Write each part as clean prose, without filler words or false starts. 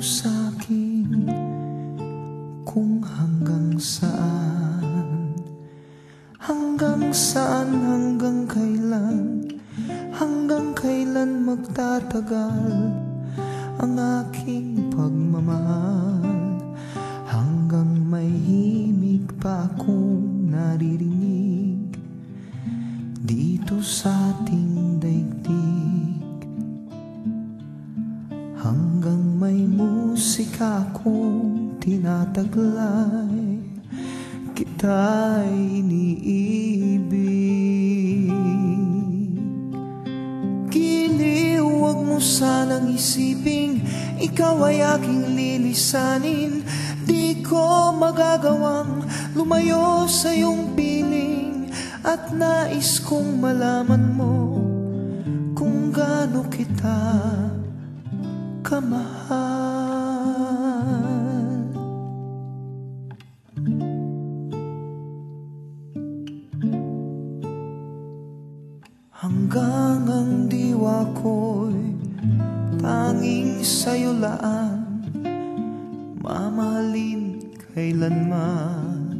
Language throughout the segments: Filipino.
mo sa'kin kung hanggang saan, hanggang saan, hanggang kailan magtatagal ang aking pagmamahal, hanggang may himig pa akong naririnig dito sa ating daigdig, hanggang may musika akong tinataglay, kita'y iniibig. Giliw, huwag mo sanang isiping ikaw ay aking lilisanin. Di ko magagawang lumayo sa iyong piling, at nais kong malaman mo kung gaano kita kamahal. Hanggang ang diwa ko'y tanging sa'yo laan, mamahalin kailanman.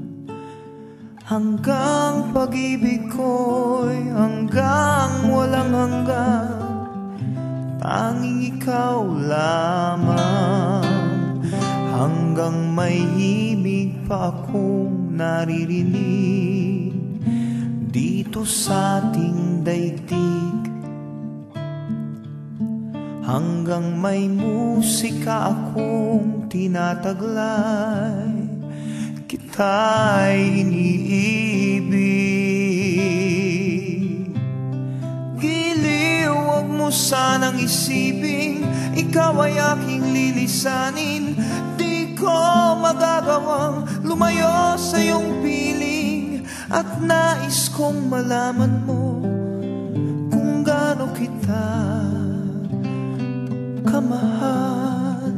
Hanggang pag-ibig ko'y hanggang walang hanggan, tanging ikaw lamang. Hanggang may himig pa akong naririnig dito sa ating daigdig, hanggang may musika akong tinataglay, kita'y iniibig. Giliw, huwag mo sanang isiping ikaw ay aking lilisanin. Di ko magagawang lumayo sa iyong piling, at nais kong malaman mo kung gaano kita kamahal.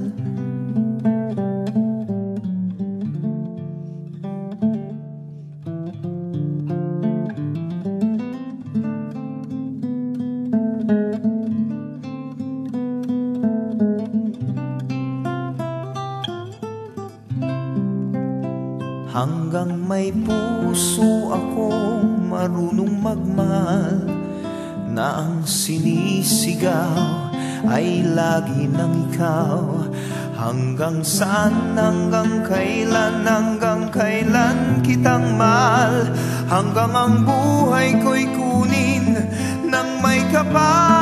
Hanggang may puso akong marunong magmahal, na ang sinisigaw ay lagi ng ikaw. Hanggang saan, hanggang kailan kitang mahal, hanggang ang buhay ko'y kunin ng may kapal.